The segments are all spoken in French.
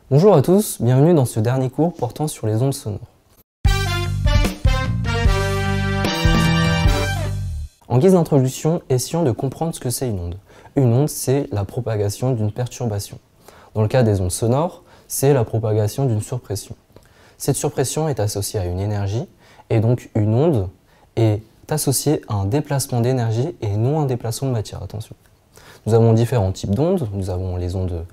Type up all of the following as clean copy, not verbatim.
Bonjour à tous, bienvenue dans ce dernier cours portant sur les ondes sonores. En guise d'introduction, essayons de comprendre ce que c'est une onde. Une onde, c'est la propagation d'une perturbation. Dans le cas des ondes sonores, c'est la propagation d'une surpression. Cette surpression est associée à une énergie, et donc une onde est associée à un déplacement d'énergie et non un déplacement de matière, attention. Nous avons différents types d'ondes, nous avons les ondes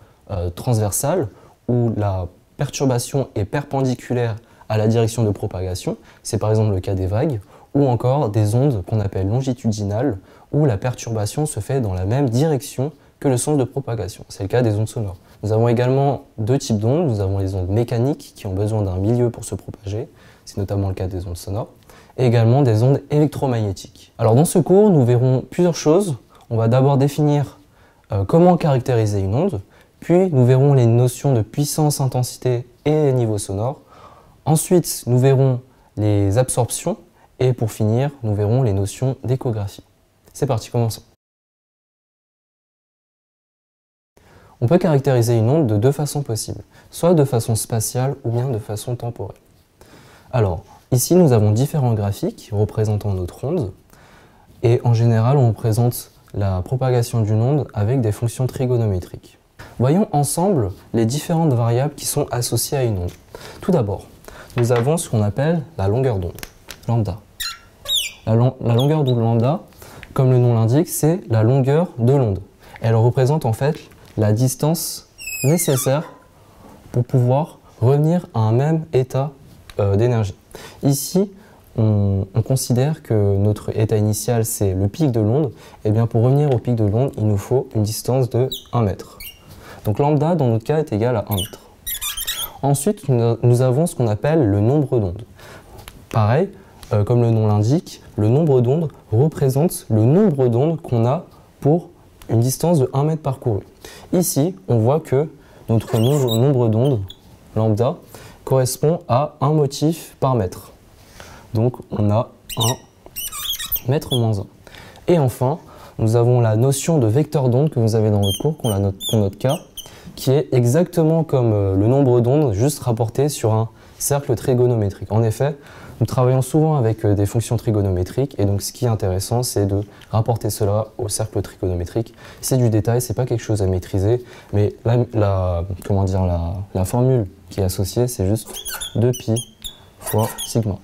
transversales, où la perturbation est perpendiculaire à la direction de propagation, c'est par exemple le cas des vagues, ou encore des ondes qu'on appelle longitudinales, où la perturbation se fait dans la même direction que le sens de propagation, c'est le cas des ondes sonores. Nous avons également deux types d'ondes, nous avons les ondes mécaniques qui ont besoin d'un milieu pour se propager, c'est notamment le cas des ondes sonores, et également des ondes électromagnétiques. Alors dans ce cours, nous verrons plusieurs choses. On va d'abord définir comment caractériser une onde, puis nous verrons les notions de puissance, intensité et niveau sonore. Ensuite, nous verrons les absorptions et pour finir, nous verrons les notions d'échographie. C'est parti, commençons. On peut caractériser une onde de deux façons possibles, soit de façon spatiale ou bien de façon temporelle. Alors, ici nous avons différents graphiques représentant notre onde et en général on représente la propagation d'une onde avec des fonctions trigonométriques. Voyons ensemble les différentes variables qui sont associées à une onde. Tout d'abord, nous avons ce qu'on appelle la longueur d'onde, lambda. La longueur d'onde lambda, comme le nom l'indique, c'est la longueur de l'onde. Elle représente en fait la distance nécessaire pour pouvoir revenir à un même état d'énergie. Ici, on considère que notre état initial, c'est le pic de l'onde. Et bien pour revenir au pic de l'onde, il nous faut une distance de 1 mètre. Donc lambda, dans notre cas, est égal à 1 mètre. Ensuite, nous avons ce qu'on appelle le nombre d'ondes. Pareil, comme le nom l'indique, le nombre d'ondes représente le nombre d'ondes qu'on a pour une distance de 1 mètre parcouru. Ici, on voit que notre nombre d'ondes, lambda, correspond à un motif par mètre. Donc on a 1 mètre moins 1. Et enfin, nous avons la notion de vecteur d'onde que vous avez dans votre cours, qu'on note K, qui est exactement comme le nombre d'ondes, juste rapporté sur un cercle trigonométrique. En effet, nous travaillons souvent avec des fonctions trigonométriques, et donc ce qui est intéressant, c'est de rapporter cela au cercle trigonométrique. C'est du détail, c'est pas quelque chose à maîtriser, mais la formule qui est associée, c'est juste 2pi fois sigma.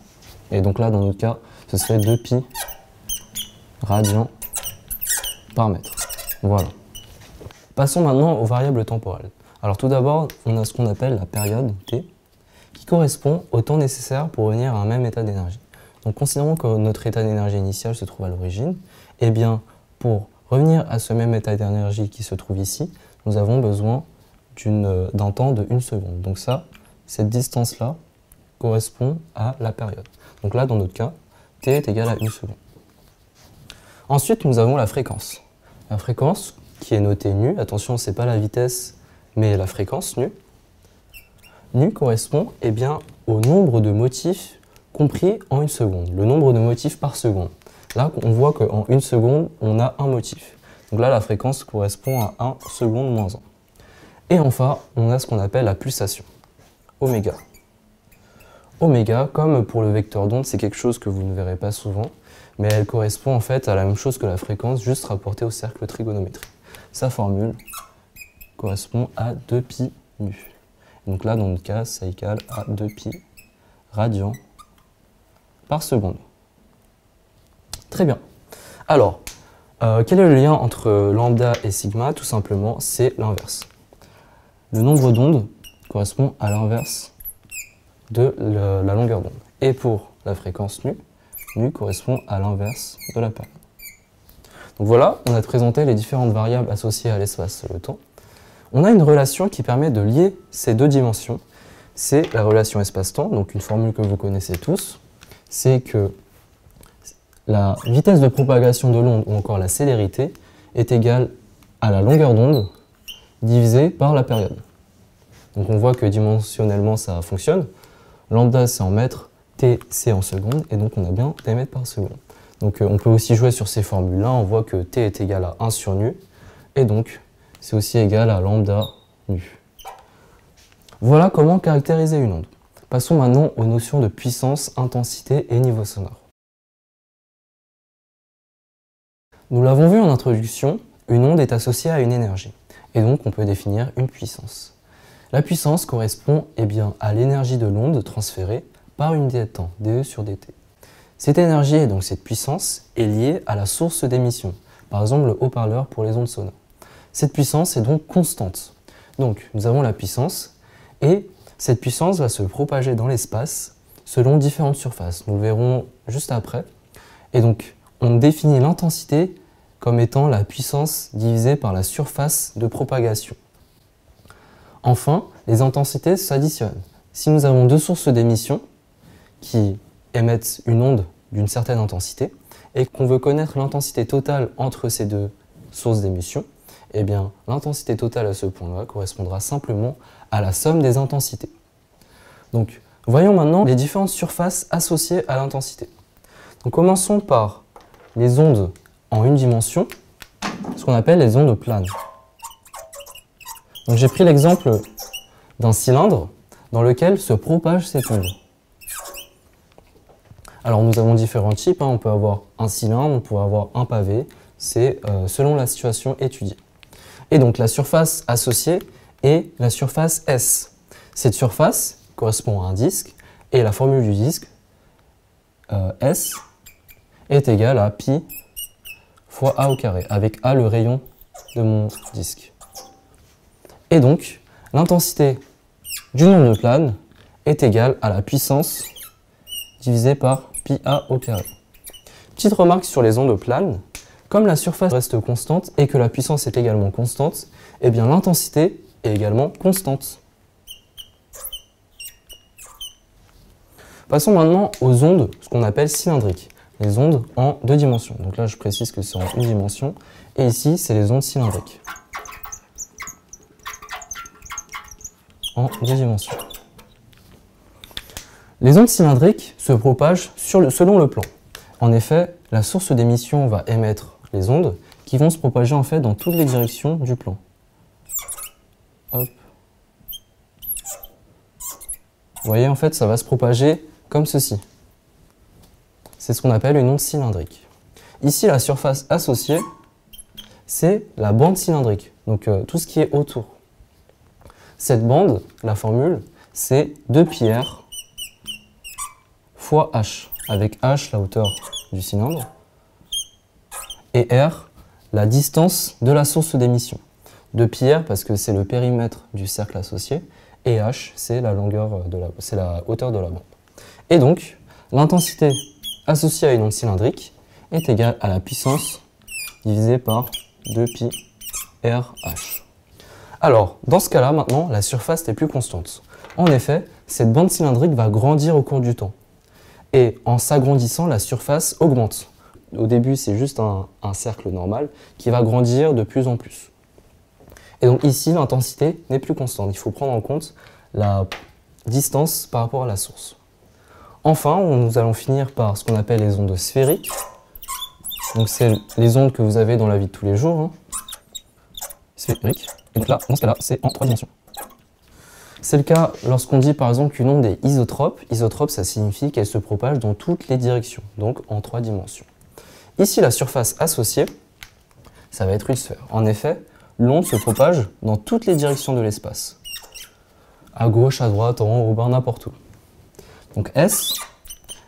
Et donc là, dans notre cas, ce serait 2pi radian par mètre. Voilà. Passons maintenant aux variables temporelles. Alors tout d'abord, on a ce qu'on appelle la période t, qui correspond au temps nécessaire pour revenir à un même état d'énergie. Donc considérons que notre état d'énergie initial se trouve à l'origine, et bien pour revenir à ce même état d'énergie qui se trouve ici, nous avons besoin d'un temps de 1 seconde. Donc ça, cette distance-là correspond à la période. Donc là, dans notre cas, t est égal à 1 seconde. Ensuite, nous avons la fréquence. La fréquence, qui est notée nu, attention, ce n'est pas la vitesse, mais la fréquence nu. Nu correspond au nombre de motifs compris en 1 seconde, le nombre de motifs par seconde. Là, on voit qu'en 1 seconde, on a un motif. Donc là, la fréquence correspond à 1 seconde moins 1. Et enfin, on a ce qu'on appelle la pulsation, oméga. Oméga, comme pour le vecteur d'onde, c'est quelque chose que vous ne verrez pas souvent, mais elle correspond en fait à la même chose que la fréquence, juste rapportée au cercle trigonométrique. Sa formule correspond à 2pi nu. Donc là, dans notre cas, ça égale à 2pi radian par seconde. Très bien. Alors, quel est le lien entre lambda et sigma? Tout simplement, c'est l'inverse. Le nombre d'ondes correspond à l'inverse de la longueur d'onde. Et pour la fréquence nu, nu correspond à l'inverse de la période. Donc voilà, on a présenté les différentes variables associées à l'espace et le temps. On a une relation qui permet de lier ces deux dimensions. C'est la relation espace-temps, donc une formule que vous connaissez tous. C'est que la vitesse de propagation de l'onde, ou encore la célérité, est égale à la longueur d'onde divisée par la période. Donc on voit que dimensionnellement ça fonctionne. Lambda c'est en mètres, t c'est en secondes, et donc on a bien des mètres par seconde. Donc on peut aussi jouer sur ces formules-là, on voit que t est égal à 1 sur nu, et donc c'est aussi égal à lambda nu. Voilà comment caractériser une onde. Passons maintenant aux notions de puissance, intensité et niveau sonore. Nous l'avons vu en introduction, une onde est associée à une énergie, et donc on peut définir une puissance. La puissance correspond à l'énergie de l'onde transférée par une unité de temps, dE sur dt. Cette énergie et donc cette puissance est liée à la source d'émission, par exemple le haut-parleur pour les ondes sonores. Cette puissance est donc constante. Donc nous avons la puissance, et cette puissance va se propager dans l'espace selon différentes surfaces. Nous le verrons juste après. Et donc on définit l'intensité comme étant la puissance divisée par la surface de propagation. Enfin, les intensités s'additionnent. Si nous avons deux sources d'émission qui émettent une onde d'une certaine intensité et qu'on veut connaître l'intensité totale entre ces deux sources d'émission, eh bien l'intensité totale à ce point-là correspondra simplement à la somme des intensités. Donc, voyons maintenant les différentes surfaces associées à l'intensité. Donc, commençons par les ondes en une dimension, ce qu'on appelle les ondes planes. Donc, j'ai pris l'exemple d'un cylindre dans lequel se propage cette onde. Alors, nous avons différents types, on peut avoir un cylindre, on peut avoir un pavé, c'est selon la situation étudiée. Et donc, la surface associée est la surface S. Cette surface correspond à un disque, et la formule du disque, S, est égale à pi fois A au carré, avec A le rayon de mon disque. Et donc, l'intensité d'une onde plane est égale à la puissance divisée par pi A au carré. Petite remarque sur les ondes planes, comme la surface reste constante et que la puissance est également constante, eh bien l'intensité est également constante. Passons maintenant aux ondes, ce qu'on appelle cylindriques, les ondes en deux dimensions. Donc là, je précise que c'est en une dimension, et ici, c'est les ondes cylindriques. En deux dimensions. Les ondes cylindriques se propagent selon le plan. En effet, la source d'émission va émettre les ondes qui vont se propager en fait dans toutes les directions du plan. Hop. Vous voyez, en fait, ça va se propager comme ceci. C'est ce qu'on appelle une onde cylindrique. Ici, la surface associée, c'est la bande cylindrique, donc tout ce qui est autour. Cette bande, la formule, c'est 2πr fois h, avec h la hauteur du cylindre, et r la distance de la source d'émission. 2πr parce que c'est le périmètre du cercle associé, et h c'est la hauteur de la bande. Et donc, l'intensité associée à une onde cylindrique est égale à la puissance divisée par 2πrh. Alors, dans ce cas-là, maintenant, la surface n'est plus constante. En effet, cette bande cylindrique va grandir au cours du temps. Et en s'agrandissant, la surface augmente. Au début, c'est juste un cercle normal qui va grandir de plus en plus. Et donc ici, l'intensité n'est plus constante. Il faut prendre en compte la distance par rapport à la source. Enfin, nous allons finir par ce qu'on appelle les ondes sphériques. Donc c'est les ondes que vous avez dans la vie de tous les jours. Sphériques. Et donc là, dans ce cas-là, c'est en 3 dimensions. C'est le cas lorsqu'on dit par exemple qu'une onde est isotrope. Isotrope, ça signifie qu'elle se propage dans toutes les directions, donc en 3 dimensions. Ici, la surface associée, ça va être une sphère. En effet, l'onde se propage dans toutes les directions de l'espace. À gauche, à droite, en haut, au bas, n'importe où. Donc S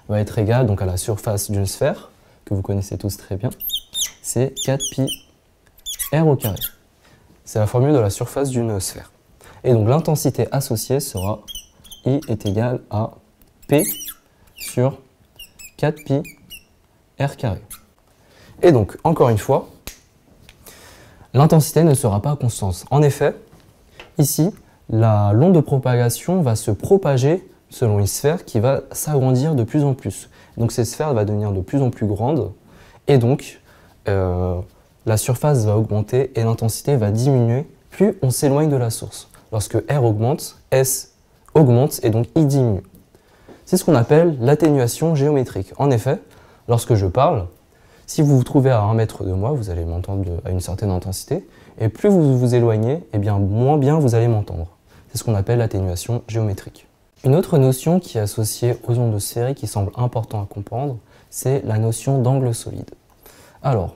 va être égal donc, à la surface d'une sphère, que vous connaissez tous très bien. C'est 4πr au carré. C'est la formule de la surface d'une sphère. Et donc l'intensité associée sera I est égal à P sur 4πr carré. Et donc, encore une fois, l'intensité ne sera pas constante. En effet, ici, l'onde de propagation va se propager selon une sphère qui va s'agrandir de plus en plus. Donc cette sphère va devenir de plus en plus grande et donc la surface va augmenter et l'intensité va diminuer plus on s'éloigne de la source. Lorsque R augmente, S augmente et donc I diminue. C'est ce qu'on appelle l'atténuation géométrique. En effet, lorsque je parle, si vous vous trouvez à 1 mètre de moi, vous allez m'entendre à une certaine intensité, et plus vous vous éloignez, eh bien moins bien vous allez m'entendre. C'est ce qu'on appelle l'atténuation géométrique. Une autre notion qui est associée aux ondes sphériques qui semble important à comprendre, c'est la notion d'angle solide. Alors,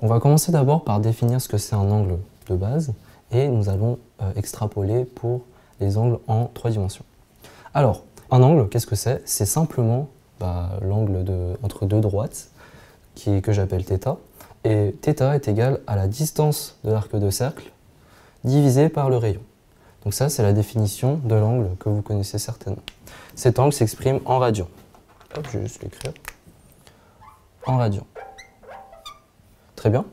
on va commencer d'abord par définir ce que c'est un angle de base et nous allons extrapoler pour les angles en 3 dimensions. Alors, un angle, qu'est-ce que c'est? C'est simplement l'angle entre deux droites que j'appelle θ. Et θ est égal à la distance de l'arc de cercle divisé par le rayon. Donc ça, c'est la définition de l'angle que vous connaissez certainement. Cet angle s'exprime en radians. Hop, je vais juste l'écrire. En radians. Très bien.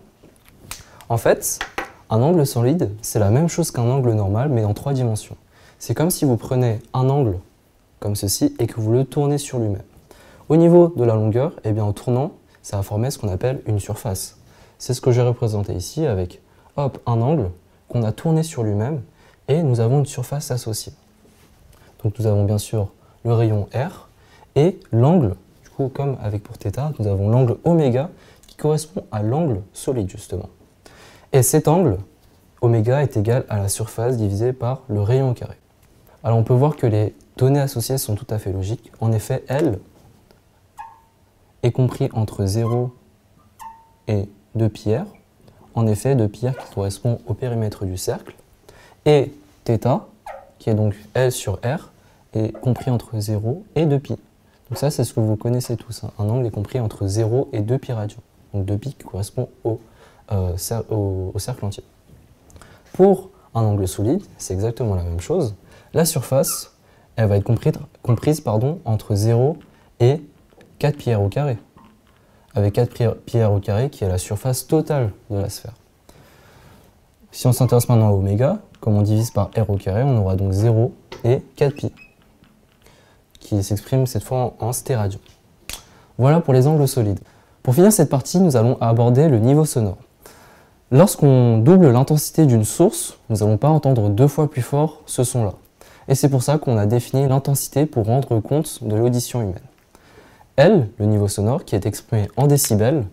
En fait, un angle solide, c'est la même chose qu'un angle normal, mais en 3 dimensions. C'est comme si vous prenez un angle comme ceci et que vous le tournez sur lui-même. Au niveau de la longueur, eh bien, en tournant, ça va former ce qu'on appelle une surface. C'est ce que j'ai représenté ici avec hop, un angle qu'on a tourné sur lui-même et nous avons une surface associée. Donc nous avons bien sûr le rayon R et l'angle, du coup comme avec pour θ, nous avons l'angle oméga qui correspond à l'angle solide justement. Et cet angle, oméga, est égal à la surface divisée par le rayon au carré. Alors on peut voir que les données associées sont tout à fait logiques. En effet, L est compris entre 0 et 2πr. En effet, 2πr qui correspond au périmètre du cercle. Et θ, qui est donc L sur R, est compris entre 0 et 2π. Donc ça, c'est ce que vous connaissez tous. Hein. Un angle est compris entre 0 et 2π radians. Donc 2π qui correspond au cercle entier. Pour un angle solide, c'est exactement la même chose. La surface, elle va être comprise entre 0 et 4πr au carré. Avec 4πr au carré qui est la surface totale de la sphère. Si on s'intéresse maintenant à oméga, comme on divise par r au carré, on aura donc 0 et 4π, qui s'exprime cette fois en stéradians. Voilà pour les angles solides. Pour finir cette partie, nous allons aborder le niveau sonore. Lorsqu'on double l'intensité d'une source, nous n'allons pas entendre 2 fois plus fort ce son-là. Et c'est pour ça qu'on a défini l'intensité pour rendre compte de l'audition humaine. L, le niveau sonore, qui est exprimé en décibels,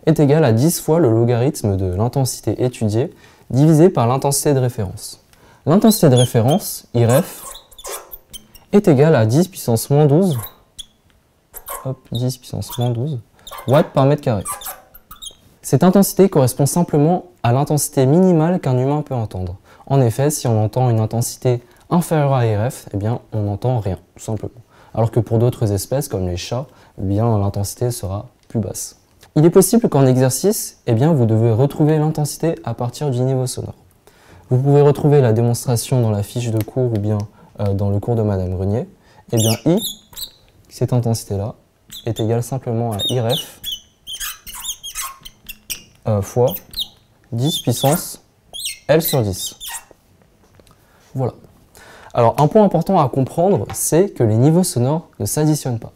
est égal à 10 fois le logarithme de l'intensité étudiée divisé par l'intensité de référence. L'intensité de référence, IREF, est égale à 10 puissance moins 12, 10 puissance moins 12 watts par mètre carré. Cette intensité correspond simplement à l'intensité minimale qu'un humain peut entendre. En effet, si on entend une intensité inférieure à IREF, eh bien, on n'entend rien, tout simplement. Alors que pour d'autres espèces, comme les chats, eh bien, l'intensité sera plus basse. Il est possible qu'en exercice, eh bien, vous devez retrouver l'intensité à partir du niveau sonore. Vous pouvez retrouver la démonstration dans la fiche de cours ou bien dans le cours de Madame Grenier. Eh bien, I, cette intensité-là, est égale simplement à IREF fois 10 puissance L sur 10. Voilà. Alors, un point important à comprendre, c'est que les niveaux sonores ne s'additionnent pas.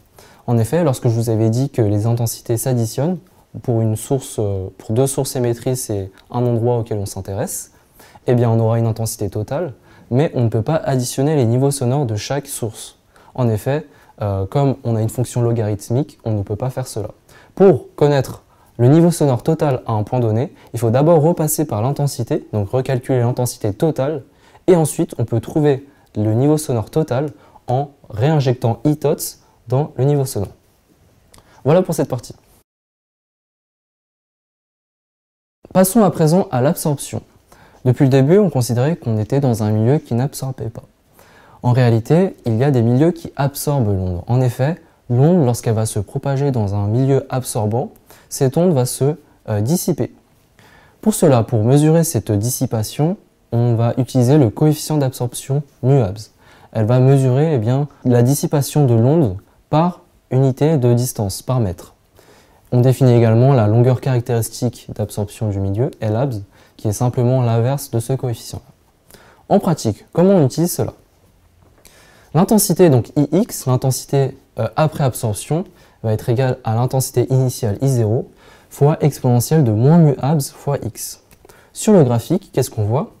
En effet, lorsque je vous avais dit que les intensités s'additionnent pour pour 2 sources émettrices et un endroit auquel on s'intéresse, eh bien, on aura une intensité totale, mais on ne peut pas additionner les niveaux sonores de chaque source. En effet, comme on a une fonction logarithmique, on ne peut pas faire cela. Pour connaître le niveau sonore total à un point donné, il faut d'abord repasser par l'intensité, donc recalculer l'intensité totale, et ensuite on peut trouver le niveau sonore total en réinjectant ITOTS dans le niveau sonore. Voilà pour cette partie. Passons à présent à l'absorption. Depuis le début, on considérait qu'on était dans un milieu qui n'absorbait pas. En réalité, il y a des milieux qui absorbent l'onde. En effet, l'onde, lorsqu'elle va se propager dans un milieu absorbant, cette onde va se dissiper. Pour cela, pour mesurer cette dissipation, on va utiliser le coefficient d'absorption μAbs. Elle va mesurer la dissipation de l'onde par unité de distance, par mètre. On définit également la longueur caractéristique d'absorption du milieu, Labs, qui est simplement l'inverse de ce coefficient. En pratique, comment on utilise cela? L'intensité, donc Ix, l'intensité après absorption, va être égale à l'intensité initiale I0 fois exponentielle de moins μAbs fois x. Sur le graphique, qu'est-ce qu'on voit?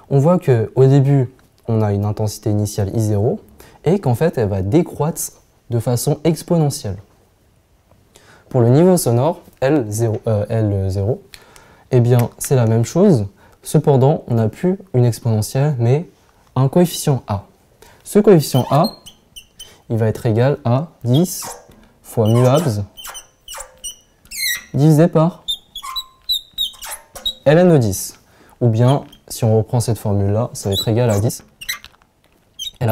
On voit qu'au début, on a une intensité initiale I0 et qu'en fait, elle va décroître de façon exponentielle. Pour le niveau sonore, L0, eh bien, c'est la même chose. Cependant, on n'a plus une exponentielle, mais un coefficient a. Ce coefficient a, il va être égal à 10 fois mu abs divisé par ln de 10. Ou bien, si on reprend cette formule-là, ça va être égal à 10 L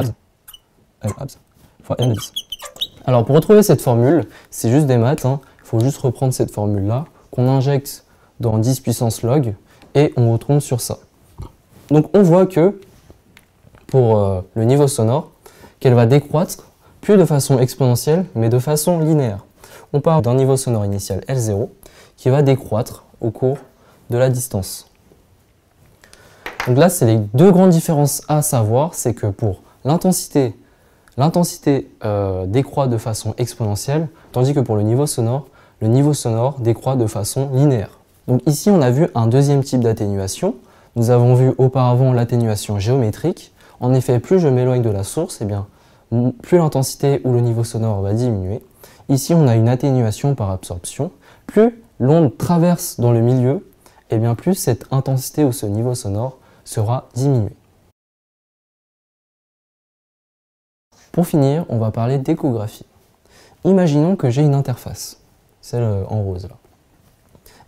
abs fois ln de 10. Alors, pour retrouver cette formule, c'est juste des maths, hein. Il faut juste reprendre cette formule-là, qu'on injecte dans 10 puissance log, et on retourne sur ça. Donc, on voit que, pour le niveau sonore, qu'elle va décroître, plus de façon exponentielle, mais de façon linéaire. On part d'un niveau sonore initial L0, qui va décroître au cours de la distance. Donc là, c'est les deux grandes différences à savoir, c'est que pour l'intensité décroît de façon exponentielle, tandis que pour le niveau sonore décroît de façon linéaire. Donc ici, on a vu un deuxième type d'atténuation. Nous avons vu auparavant l'atténuation géométrique. En effet, plus je m'éloigne de la source, eh bien, plus l'intensité ou le niveau sonore va diminuer. Ici, on a une atténuation par absorption. Plus l'onde traverse dans le milieu, eh bien, plus cette intensité ou ce niveau sonore sera diminué. Pour finir, on va parler d'échographie. Imaginons que j'ai une interface, celle en rose là,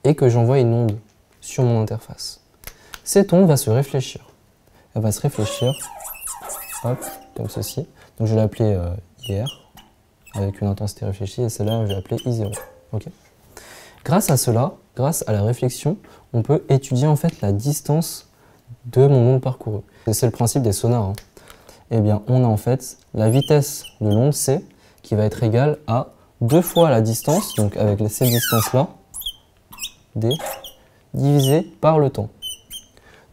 et que j'envoie une onde sur mon interface. Cette onde va se réfléchir. Elle va se réfléchir, hop, comme ceci. Donc je vais l'appeler IR, avec une intensité réfléchie, et celle-là, je vais l'appeler I0. Okay. Grâce à cela, grâce à la réflexion, on peut étudier en fait la distance de mon onde parcourue. C'est le principe des sonars. Hein. Eh bien, on a en fait la vitesse de l'onde C qui va être égale à 2 fois la distance, donc avec cette distance-là, D, divisé par le temps.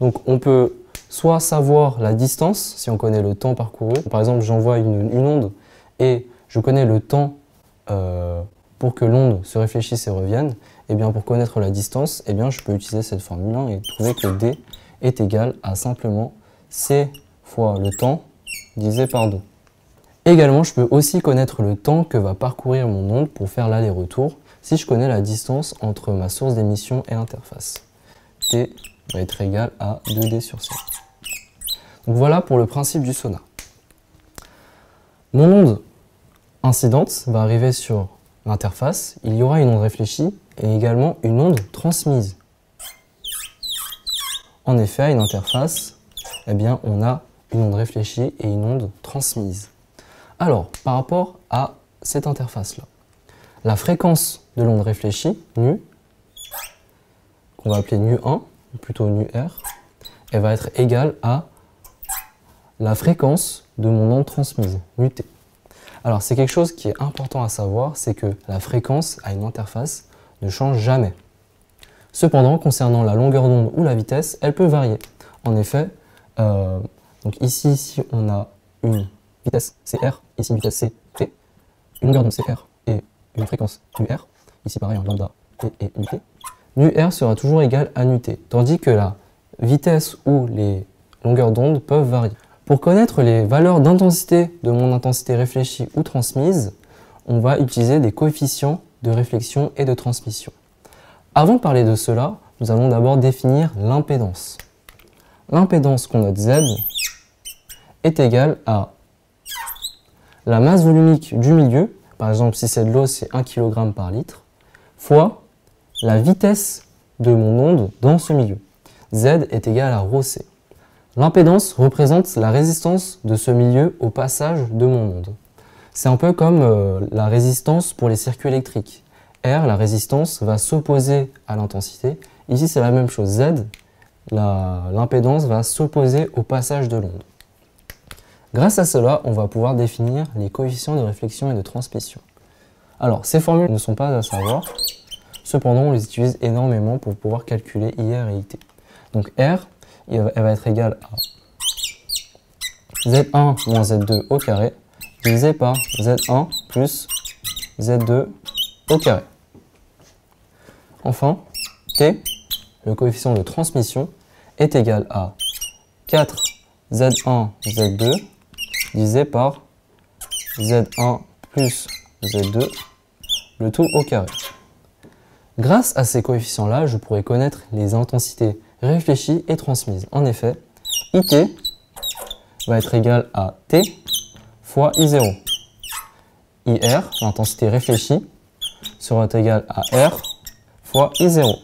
Donc on peut soit savoir la distance, si on connaît le temps parcouru. Par exemple, j'envoie une onde et je connais le temps pour que l'onde se réfléchisse et revienne. Et bien pour connaître la distance, eh bien, je peux utiliser cette formule et trouver que D est égal à simplement C fois le temps divisé par 2. Également, je peux aussi connaître le temps que va parcourir mon onde pour faire l'aller-retour si je connais la distance entre ma source d'émission et l'interface. T va être égal à 2D sur C. Donc voilà pour le principe du sonar. Mon onde incidente va arriver sur l'interface. Il y aura une onde réfléchie et également une onde transmise. En effet, à une interface, eh bien, on a une onde réfléchie et une onde transmise. Alors, par rapport à cette interface-là, la fréquence de l'onde réfléchie, nu, qu'on va appeler nu1, ou plutôt nu-r, elle va être égale à la fréquence de mon onde transmise, nu-t. Alors, c'est quelque chose qui est important à savoir, c'est que la fréquence à une interface ne change jamais. Cependant, concernant la longueur d'onde ou la vitesse, elle peut varier. En effet, donc ici, on a une vitesse CR, ici une vitesse CT, une longueur d'onde CR et une fréquence UR, ici pareil en lambda T et UT. NuR sera toujours égal à NuT, tandis que la vitesse ou les longueurs d'onde peuvent varier. Pour connaître les valeurs d'intensité de mon intensité réfléchie ou transmise, on va utiliser des coefficients de réflexion et de transmission. Avant de parler de cela, nous allons d'abord définir l'impédance. L'impédance qu'on note Z est égale à la masse volumique du milieu, par exemple si c'est de l'eau c'est 1 kg par litre, fois la vitesse de mon onde dans ce milieu. Z est égal à ρc. L'impédance représente la résistance de ce milieu au passage de mon onde. C'est un peu comme la résistance pour les circuits électriques. R, la résistance, va s'opposer à l'intensité. Ici, c'est la même chose. Z, l'impédance va s'opposer au passage de l'onde. Grâce à cela, on va pouvoir définir les coefficients de réflexion et de transmission. Alors, ces formules ne sont pas à savoir. Cependant, on les utilise énormément pour pouvoir calculer IR et IT. Donc R, elle va être égale à Z1 moins Z2 au carré divisé par Z1 plus Z2 au carré. Enfin, T, le coefficient de transmission, est égal à 4 Z1 Z2 divisé par Z1 plus Z2, le tout au carré. Grâce à ces coefficients-là, je pourrais connaître les intensités réfléchie et transmise. En effet, IT va être égal à T fois I0. IR, l'intensité réfléchie, sera égal à R fois I0.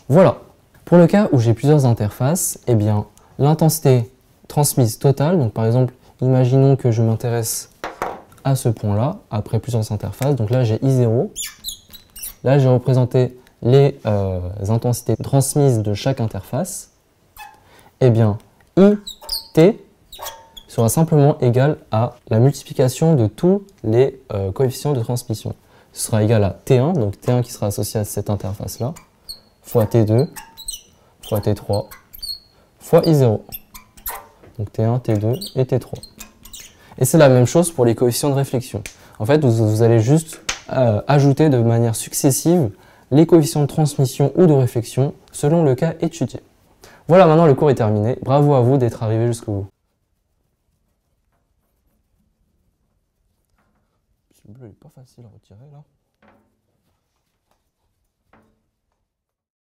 Voilà. Pour le cas où j'ai plusieurs interfaces, eh bien, l'intensité transmise totale, donc par exemple, imaginons que je m'intéresse à ce point-là, après plusieurs interfaces, donc là j'ai I0, là j'ai représenté les intensités transmises de chaque interface, eh bien, IT sera simplement égal à la multiplication de tous les coefficients de transmission. Ce sera égal à T1, donc T1 qui sera associé à cette interface-là, fois T2, fois T3, fois I0. Donc T1, T2 et T3. Et c'est la même chose pour les coefficients de réflexion. En fait, vous allez juste ajouter de manière successive les coefficients de transmission ou de réflexion selon le cas étudié. Voilà, maintenant le cours est terminé. Bravo à vous d'être arrivé jusqu'au bout. Le bleu n'est pas facile à retirer là.